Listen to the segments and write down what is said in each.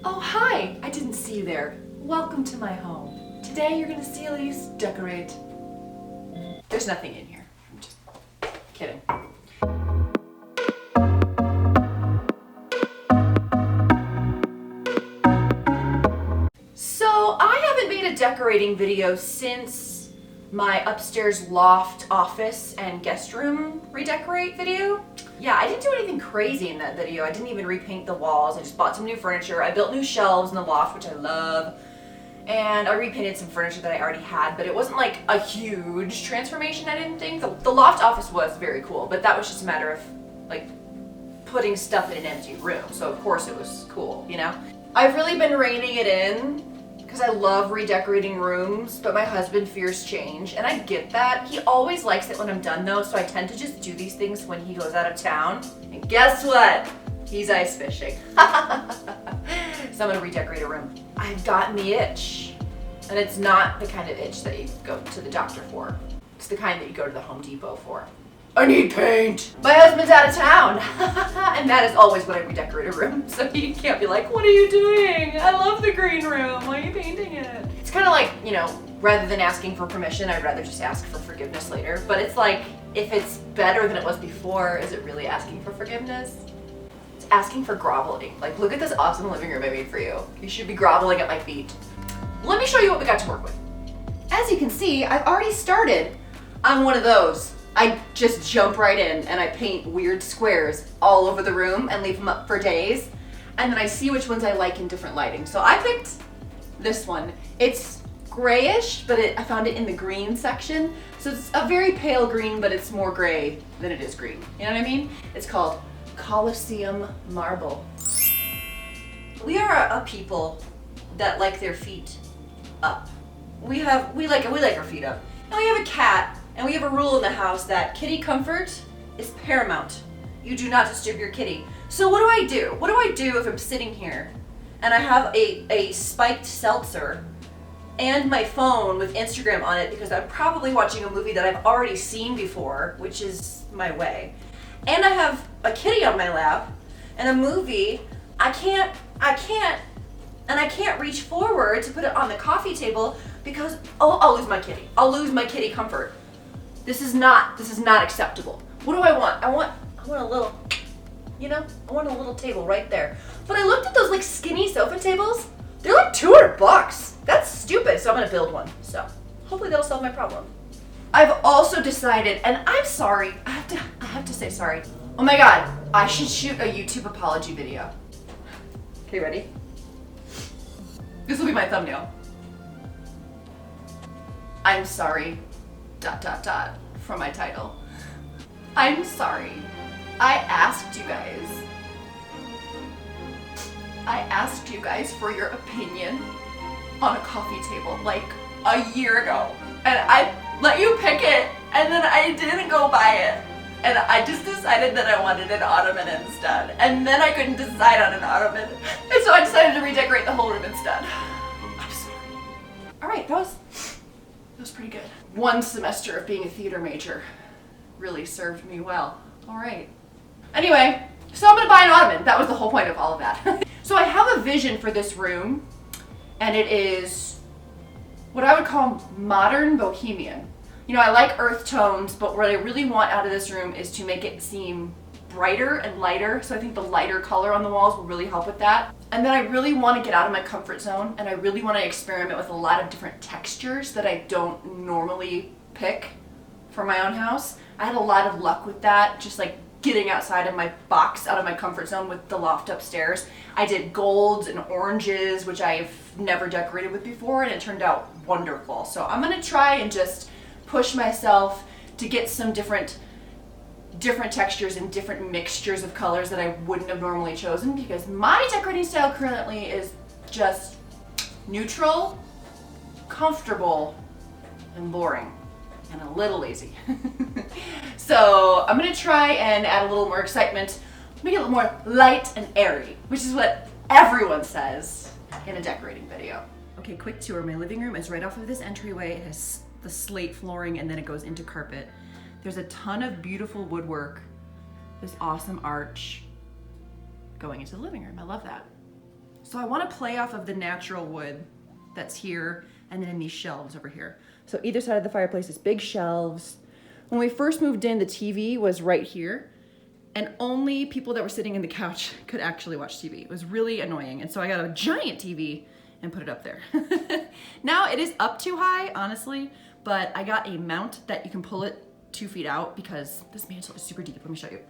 Oh, hi! I didn't see you there. Welcome to my home. Today you're gonna see Elise decorate. There's nothing in here. I'm just kidding. So I haven't made a decorating video since my upstairs loft office and guest room redecorate video. Yeah, I didn't do anything crazy in that video. I didn't even repaint the walls. I just bought some new furniture. I built new shelves in the loft, which I love. And I repainted some furniture that I already had, but it wasn't like a huge transformation, I didn't think. The loft office was very cool, but that was just a matter of like putting stuff in an empty room. So of course it was cool, you know? I've really been reining it in because I love redecorating rooms, but my husband fears change, and I get that. He always likes it when I'm done though, so I tend to just do these things when he goes out of town. And guess what? He's ice fishing. So I'm gonna redecorate a room. I've gotten the itch, and it's not the kind of itch that you go to the doctor for. It's the kind that you go to the Home Depot for. I need paint. My husband's out of town. And that is always when I redecorate a room. So he can't be like, what are you doing? I love the green room. Why are you painting it? It's kind of like, you know, rather than asking for permission, I'd rather just ask for forgiveness later. But it's like, if it's better than it was before, is it really asking for forgiveness? It's asking for groveling. Like, look at this awesome living room I made for you. You should be groveling at my feet. Let me show you what we got to work with. As you can see, I've already started on one of those. I just jump right in and I paint weird squares all over the room and leave them up for days. And then I see which ones I like in different lighting. So I picked this one. It's grayish, but I found it in the green section. So it's a very pale green, but it's more gray than it is green. You know what I mean? It's called Coliseum Marble. We are a people that like their feet up. We like our feet up. And we have a cat. And we have a rule in the house that kitty comfort is paramount. You do not disturb your kitty. So what do I do? What do I do if I'm sitting here and I have a spiked seltzer and my phone with Instagram on it because I'm probably watching a movie that I've already seen before, which is my way. And I have a kitty on my lap and a movie. I can't reach forward to put it on the coffee table because I'll lose my kitty. I'll lose my kitty comfort. This is not acceptable. What do I want? I want a little, you know, I want a little table right there. But I looked at those like skinny sofa tables. They're like $200. That's stupid. So I'm gonna build one. So hopefully that'll solve my problem. I've also decided, and I'm sorry, I have to say sorry. Oh my God, I should shoot a YouTube apology video. Okay, ready? This will be my thumbnail. I'm sorry. ... for my title. I'm sorry. I asked you guys for your opinion on a coffee table like a year ago. And I let you pick it and then I didn't go buy it. And I just decided that I wanted an Ottoman instead. And then I couldn't decide on an Ottoman. And so I decided to redecorate the whole room instead. I'm sorry. All right, that was pretty good. One semester of being a theater major really served me well. All right. Anyway, so I'm gonna buy an Ottoman. That was the whole point of all of that. So I have a vision for this room, and it is what I would call modern Bohemian. You know, I like earth tones, but what I really want out of this room is to make it seem brighter and lighter. So I think the lighter color on the walls will really help with that. And then I really want to get out of my comfort zone, and I really want to experiment with a lot of different textures that I don't normally pick for my own house. I had a lot of luck with that, just like getting outside of my box, out of my comfort zone with the loft upstairs. I did golds and oranges, which I've never decorated with before, and it turned out wonderful. So I'm gonna try and just push myself to get some different textures and different mixtures of colors that I wouldn't have normally chosen, because my decorating style currently is just neutral, comfortable, and boring, and a little lazy. So I'm gonna try and add a little more excitement, make it a little more light and airy, which is what everyone says in a decorating video. Okay, quick tour. My living room is right off of this entryway. It has the slate flooring and then it goes into carpet. There's a ton of beautiful woodwork, this awesome arch going into the living room. I love that. So I want to play off of the natural wood that's here and then in these shelves over here. So either side of the fireplace is big shelves. When we first moved in, the TV was right here and only people that were sitting in the couch could actually watch TV. It was really annoying. And so I got a giant TV and put it up there. Now it is up too high, honestly, but I got a mount that you can pull it 2 feet out because this mantle is super deep. Let me show you.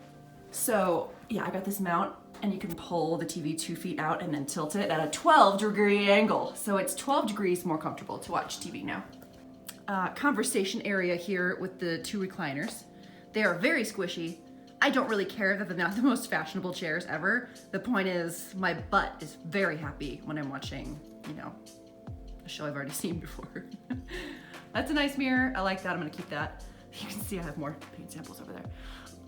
So yeah, I got this mount and you can pull the TV 2 feet out and then tilt it at a 12-degree angle. So it's 12 degrees more comfortable to watch TV now. Conversation area here with the 2 recliners. They are very squishy. I don't really care that they're not the most fashionable chairs ever. The point is my butt is very happy when I'm watching, you know, a show I've already seen before. That's a nice mirror. I like that. I'm gonna keep that. You can see I have more paint samples over there.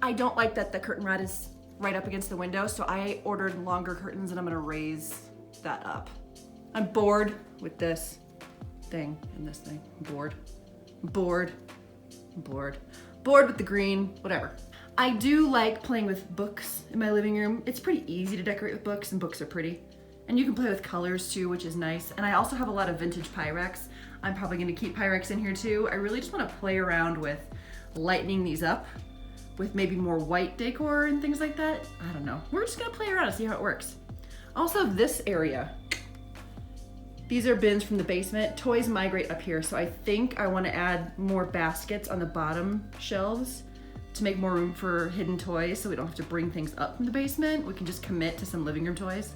I don't like that the curtain rod is right up against the window, so I ordered longer curtains and I'm gonna raise that up. I'm bored with this thing and this thing. Bored with the green, whatever. I do like playing with books in my living room. It's pretty easy to decorate with books and books are pretty. And you can play with colors too, which is nice. And I also have a lot of vintage Pyrex. I'm probably gonna keep Pyrex in here too. I really just wanna play around with lightening these up with maybe more white decor and things like that. I don't know. We're just gonna play around and see how it works. Also this area, these are bins from the basement. Toys migrate up here, so I think I wanna add more baskets on the bottom shelves to make more room for hidden toys so we don't have to bring things up from the basement. We can just commit to some living room toys.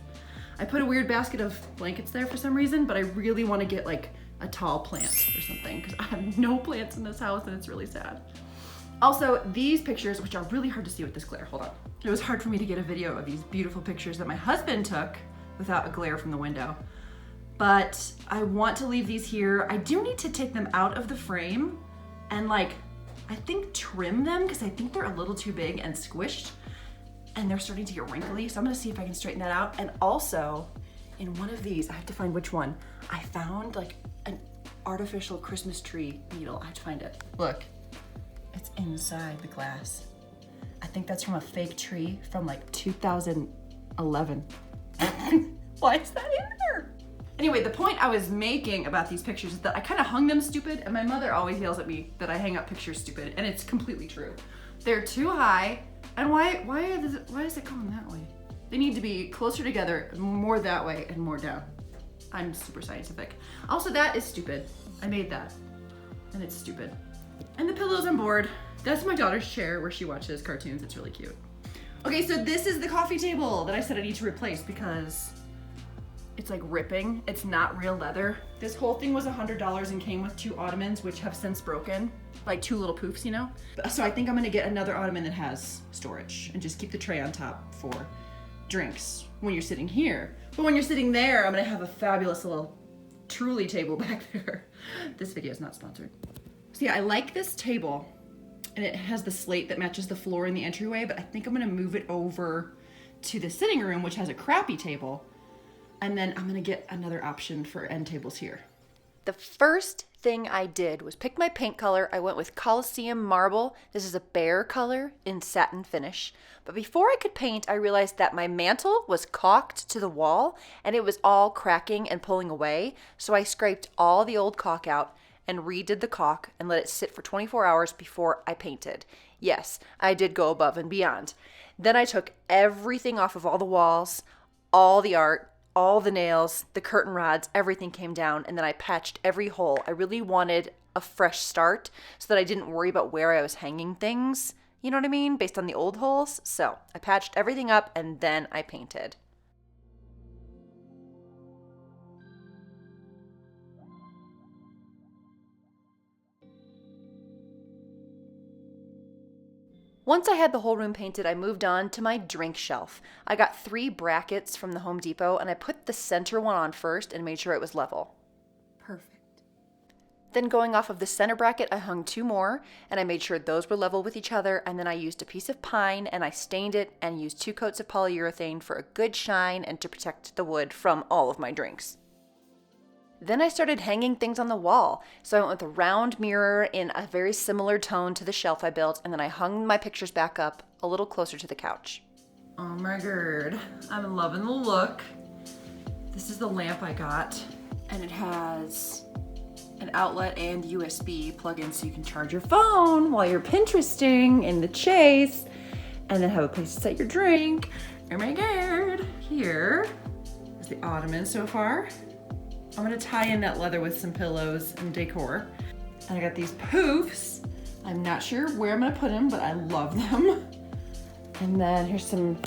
I put a weird basket of blankets there for some reason, but I really wanna get like a tall plant or something because I have no plants in this house and it's really sad. Also, these pictures, which are really hard to see with this glare, hold on. It was hard for me to get a video of these beautiful pictures that my husband took without a glare from the window. But I want to leave these here. I do need to take them out of the frame and like, I think trim them because I think they're a little too big and squished and they're starting to get wrinkly. So I'm gonna see if I can straighten that out. And also in one of these, I have to find which one, I found like an artificial Christmas tree needle. I have to find it. Look, it's inside the glass. I think that's from a fake tree from like 2011. Why is that in there? Anyway, the point I was making about these pictures is that I kind of hung them stupid, and my mother always yells at me that I hang up pictures stupid, and it's completely true. They're too high, and why is it going that way? They need to be closer together, more that way, and more down. I'm super scientific. Also, that is stupid. I made that, and it's stupid. And the pillows on board. That's my daughter's chair where she watches cartoons. It's really cute. Okay, so this is the coffee table that I said I need to replace because it's like ripping. It's not real leather. This whole thing was $100 and came with 2 Ottomans, which have since broken. Like 2 little poofs, you know? So I think I'm gonna get another Ottoman that has storage and just keep the tray on top for drinks when you're sitting here. But when you're sitting there, I'm gonna have a fabulous little Truly table back there. This video is not sponsored. So yeah, I like this table and it has the slate that matches the floor in the entryway, but I think I'm gonna move it over to the sitting room, which has a crappy table. And then I'm gonna get another option for end tables here. The first thing I did was pick my paint color. I went with Coliseum marble. This is a Behr color in satin finish. But before I could paint, I realized that my mantle was caulked to the wall and it was all cracking and pulling away. So I scraped all the old caulk out and redid the caulk and let it sit for 24 hours before I painted. Yes, I did go above and beyond. Then I took everything off of all the walls, all the art, all the nails, the curtain rods, everything came down, and then I patched every hole. I really wanted a fresh start so that I didn't worry about where I was hanging things, you know what I mean, based on the old holes. So I patched everything up and then I painted. Once I had the whole room painted, I moved on to my drink shelf. I got 3 brackets from the Home Depot and I put the center one on first and made sure it was level. Perfect. Then going off of the center bracket, I hung 2 more and I made sure those were level with each other, and then I used a piece of pine and I stained it and used 2 coats of polyurethane for a good shine and to protect the wood from all of my drinks. Then I started hanging things on the wall. So I went with a round mirror in a very similar tone to the shelf I built, and then I hung my pictures back up a little closer to the couch. Oh my god, I'm loving the look. This is the lamp I got, and it has an outlet and USB plug-in so you can charge your phone while you're Pinteresting in the chase, and then have a place to set your drink. Oh my God. Here is the Ottoman so far. I'm gonna tie in that leather with some pillows and decor. And I got these poofs. I'm not sure where I'm gonna put them, but I love them. And then here's some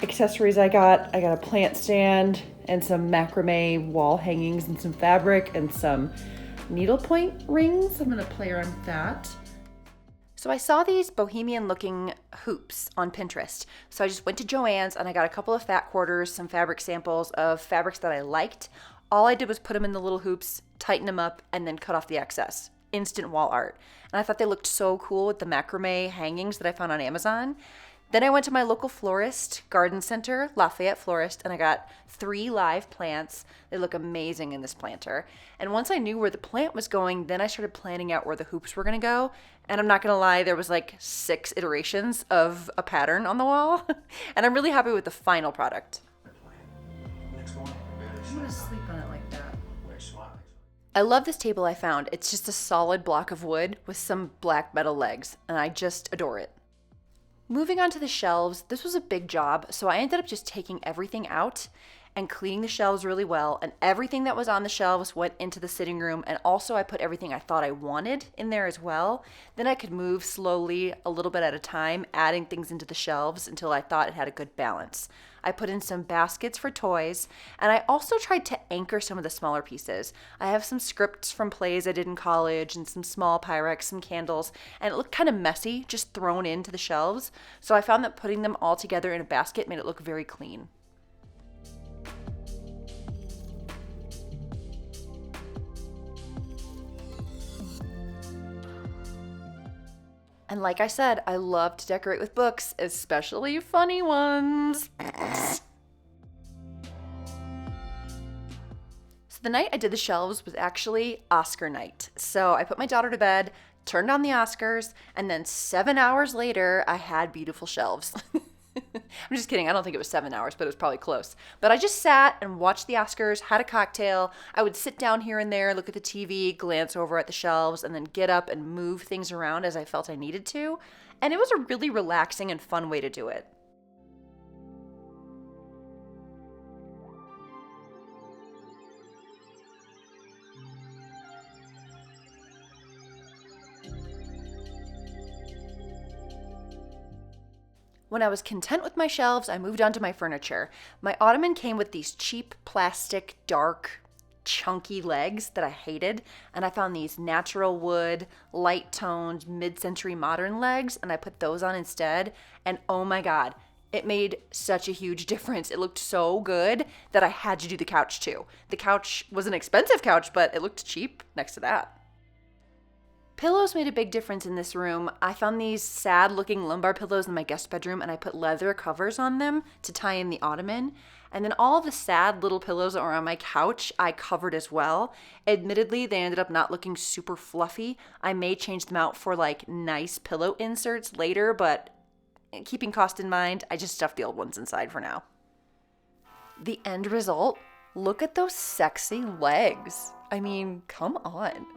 accessories I got. I got a plant stand and some macrame wall hangings and some fabric and some needlepoint rings. I'm gonna play around with that. So I saw these bohemian looking hoops on Pinterest. So I just went to Joann's and I got a couple of fat quarters, some fabric samples of fabrics that I liked. All I did was put them in the little hoops, tighten them up, and then cut off the excess. Instant wall art. And I thought they looked so cool with the macrame hangings that I found on Amazon. Then I went to my local florist garden center, Lafayette Florist, and I got 3 live plants. They look amazing in this planter. And once I knew where the plant was going, then I started planning out where the hoops were gonna go. And I'm not gonna lie, there was like 6 iterations of a pattern on the wall. And I'm really happy with the final product. I'm gonna sleep on it like that. I love this table I found. It's just a solid block of wood with some black metal legs, and I just adore it. Moving on to the shelves, this was a big job, so I ended up just taking everything out and cleaning the shelves really well, and everything that was on the shelves went into the sitting room, and also I put everything I thought I wanted in there as well. Then I could move slowly, a little bit at a time, adding things into the shelves until I thought it had a good balance. I put in some baskets for toys, and I also tried to anchor some of the smaller pieces. I have some scripts from plays I did in college and some small Pyrex, some candles, and it looked kind of messy, just thrown into the shelves. So I found that putting them all together in a basket made it look very clean. And like I said, I love to decorate with books, especially funny ones. So the night I did the shelves was actually Oscar night. So I put my daughter to bed, turned on the Oscars, and then 7 hours later, I had beautiful shelves. I'm just kidding. I don't think it was 7 hours, but it was probably close. But I just sat and watched the Oscars, had a cocktail. I would sit down here and there, look at the TV, glance over at the shelves, and then get up and move things around as I felt I needed to. And it was a really relaxing and fun way to do it. When I was content with my shelves, I moved on to my furniture. My Ottoman came with these cheap plastic, dark, chunky legs that I hated, and I found these natural wood, light-toned, mid-century modern legs, and I put those on instead, and oh my God, it made such a huge difference. It looked so good that I had to do the couch too. The couch was an expensive couch, but it looked cheap next to that. Pillows made a big difference in this room. I found these sad-looking lumbar pillows in my guest bedroom, and I put leather covers on them to tie in the Ottoman. And then all the sad little pillows that were on my couch, I covered as well. Admittedly, they ended up not looking super fluffy. I may change them out for like nice pillow inserts later, but keeping cost in mind, I just stuffed the old ones inside for now. The end result? Look at those sexy legs. I mean, come on.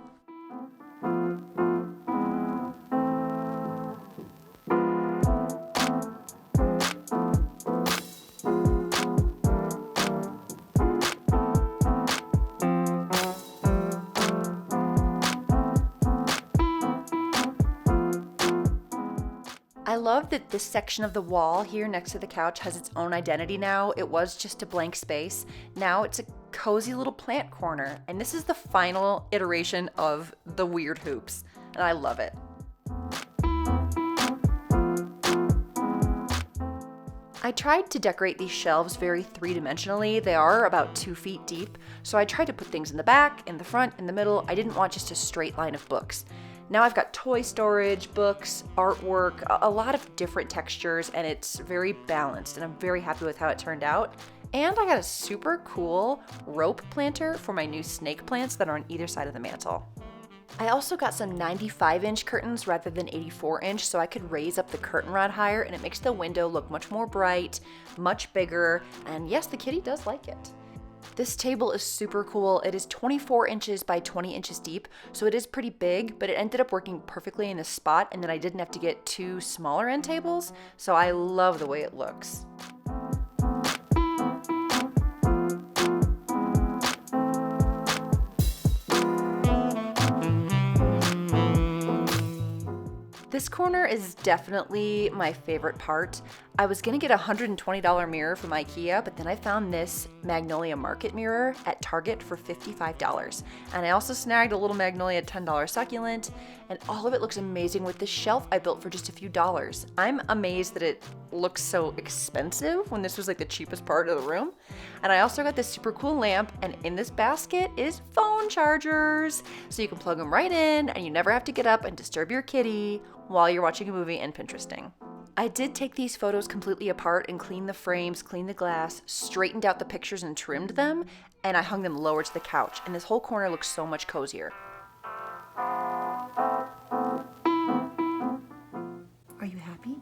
I love that this section of the wall here next to the couch has its own identity now. It was just a blank space. Now it's a cozy little plant corner, and this is the final iteration of the weird hoops, and I love it. I tried to decorate these shelves very three-dimensionally. They are about 2 feet deep, so I tried to put things in the back, in the front, in the middle. I didn't want just a straight line of books. Now I've got toy storage, books, artwork, a lot of different textures, and it's very balanced, and I'm very happy with how it turned out. And I got a super cool rope planter for my new snake plants that are on either side of the mantle. I also got some 95-inch curtains rather than 84-inch, so I could raise up the curtain rod higher, and it makes the window look much more bright, much bigger, and yes, the kitty does like it. This table is super cool. It is 24 inches by 20 inches deep, so it is pretty big, but it ended up working perfectly in this spot, and then I didn't have to get two smaller end tables, so I love the way it looks. This corner is definitely my favorite part. I was gonna get a $120 mirror from IKEA, but then I found this Magnolia market mirror at Target for $55. And I also snagged a little Magnolia $10 succulent, and all of it looks amazing with this shelf I built for just a few dollars. I'm amazed that it looks so expensive when this was like the cheapest part of the room. And I also got this super cool lamp, and in this basket is phone chargers. So you can plug them right in, and you never have to get up and disturb your kitty while you're watching a movie and Pinteresting. I did take these photos completely apart and clean the frames, cleaned the glass, straightened out the pictures and trimmed them, and I hung them lower to the couch, and this whole corner looks so much cozier. Are you happy?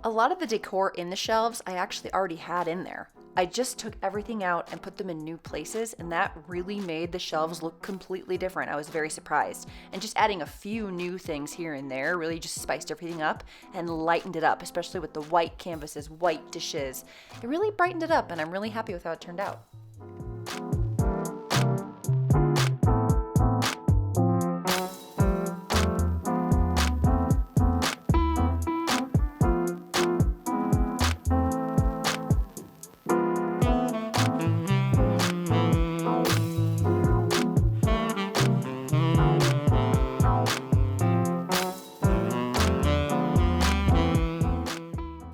A lot of the decor in the shelves I actually already had in there. I just took everything out and put them in new places, and that really made the shelves look completely different. I was very surprised. And just adding a few new things here and there really just spiced everything up and lightened it up, especially with the white canvases, white dishes. It really brightened it up, and I'm really happy with how it turned out.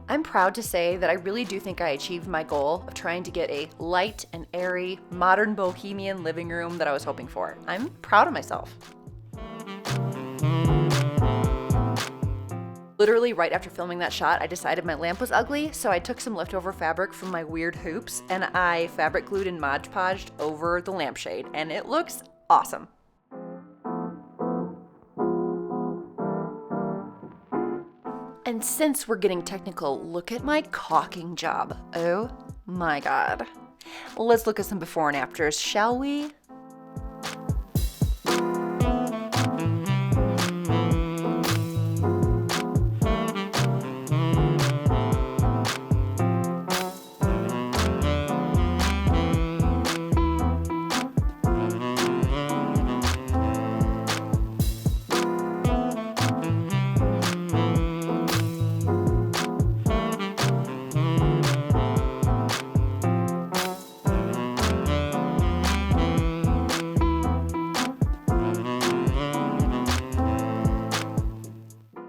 I'm proud to say that I really do think I achieved my goal of trying to get a light and airy, modern bohemian living room that I was hoping for. I'm proud of myself. Literally right after filming that shot, I decided my lamp was ugly, so I took some leftover fabric from my weird hoops and I fabric glued and Mod Podged over the lampshade, and it looks awesome. And since we're getting technical, look at my caulking job. Oh my God. Let's look at some before and afters, shall we?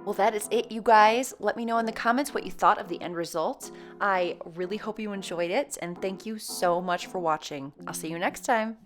Well, that is it, you guys. Let me know in the comments what you thought of the end result. I really hope you enjoyed it, and thank you so much for watching. I'll see you next time.